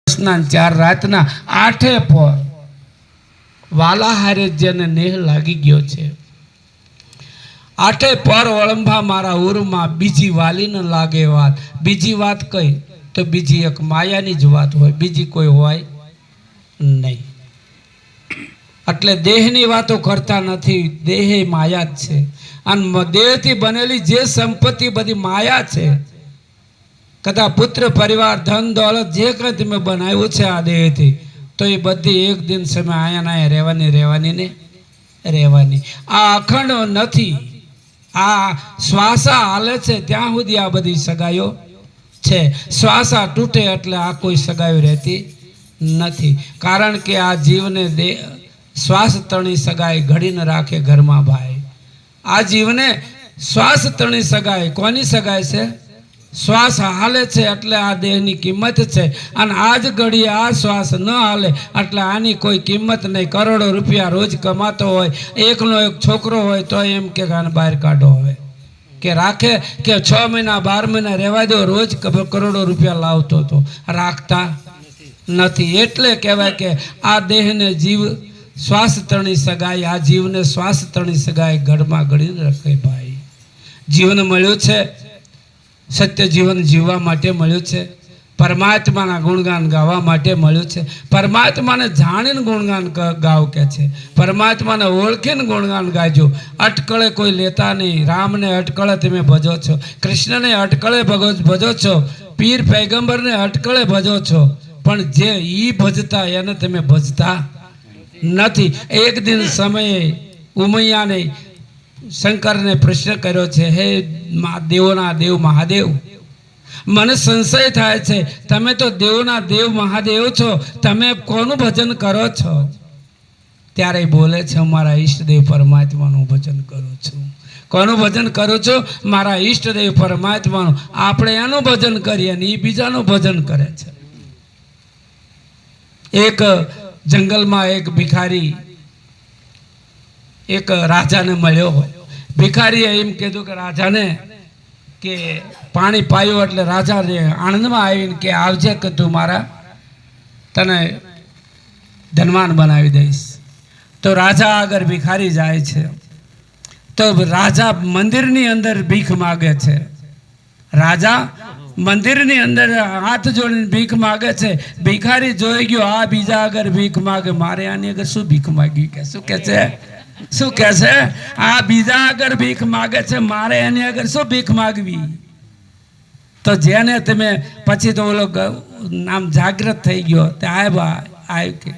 4 રાતના 8 પર વાલા હારે જેને નેહ લાગી ગયો છે, 8 પર વળંભા મારા ઉરમાં બીજી વાલી ન લાગે વાત. બીજી વાત કઈ તો બીજી એક માયાની જ વાત હોય, બીજી કોઈ હોય નહીં. એટલે દેહની વાતો કરતા નથી, દેહ માયા જ છે. અને દેહથી બનેલી જે સંપત્તિ બધી માયા છે. કદાચ પુત્ર પરિવાર ધન દોલત જે કંઈ તમે બનાવ્યું છે આ દેહથી, તો એ બધી એક દિન સમય અહીંયા રહેવાની ને રહેવાની. આ અખંડ નથી. આ શ્વાસા હાલે છે ત્યાં સુધી આ બધી સગાઈઓ છે. શ્વાસા તૂટે એટલે આ કોઈ સગાઈઓ રહેતી નથી. કારણ કે આ જીવને શ્વાસ તણી સગાઈ ઘડીને રાખે ઘરમાં ભાઈ. આ જીવને શ્વાસ તણી સગાઈ કોની સગાઈ છે? શ્વાસ હાલે છે એટલે આ દેહની કિંમત છે. અને આજ ઘડી આ શ્વાસ ન હાલે એટલે આની કોઈ કિંમત નહીં. કરોડો રૂપિયા રોજ કમાતો હોય, એકનો એક છોકરો હોય તો એમ કે આને બહાર કાઢો હવે કે રાખે કે 6 મહિના 12 મહિના રહેવા દો, રોજ કરોડો રૂપિયા લાવતો હતો, રાખતા નથી. એટલે કહેવાય કે આ દેહને જીવ શ્વાસ તણી સગાઈ, આ જીવને શ્વાસ તણી સગાઈ ઘરમાં ઘડીને રખે ભાઈ. જીવન મળ્યું છે, સત્ય જીવન જીવવા માટે મળ્યું છે, પરમાત્માના ગુણગાન ગાવા માટે મળ્યું છે. પરમાત્માને જાણીને ગુણગાન ગાવ કે છે, પરમાત્માને ઓળખીને ગુણગાન ગાજો. અટકળે કોઈ લેતા નહીં. રામને અટકળે તમે ભજો છો, કૃષ્ણને અટકળે ભજો છો, પીર પૈગંબરને અટકળે ભજો છો, પણ જે ઈ ભજતા એને તમે ભજતા નથી. એક દિન સમયે ઉમૈયાને શંકરને પ્રશ્ન કર્યો છે, હે દેવોના દેવ મહાદેવ, મને સંશય થાય છે, તમે તો દેવોના દેવ મહાદેવ છો, તમે કોનું ભજન કરો છો? ત્યારે બોલે છે, મારા ઈષ્ટદેવ પરમાત્માનું ભજન કરું છું. કોનું ભજન કરું છું? મારા ઈષ્ટદેવ પરમાત્માનું. આપણે એનું ભજન કરીએ અને એ બીજાનું ભજન કરે છે. એક જંગલમાં એક ભિખારી એક રાજાને મળ્યો હોય. ભિખારીએ એમ કીધું કે રાજાને કે પાણી પાયું એટલે રાજાને આનંદમાં આવીને કે આવજે કે તું તને ધનવાન બનાવી દઈશ. તો રાજા આગળ ભિખારી જાય છે. તો રાજા મંદિરની અંદર ભીખ માગે છે. રાજા મંદિરની અંદર હાથ જોડીને ભીખ માગે છે. ભિખારી જોઈ ગયો આ બીજા આગળ ભીખ માગે, મારે આની આગળ શું ભીખ માગી? કે શું કે છે? શું કે છે? આ બીજા આગળ ભીખ માગે છે, મારે એની આગળ શું ભીખ માગવી? તો જેને તમે પછી તો ઓલો આમ જાગૃત થઈ ગયો, તે આવ્યો કે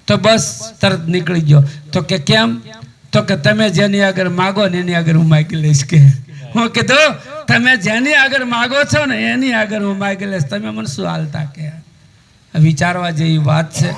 તો બસ તરત નીકળી ગયો. તો કે કેમ? તો કે તમે જેની આગળ માગો ને એની આગળ હું માગી લઈશ. કે હું કીધું તમે જેની આગળ માગો છો ને એની આગળ હું માગી લઈશ, તમે મને શું હાલતા? કે વિચારવા જેવી વાત છે.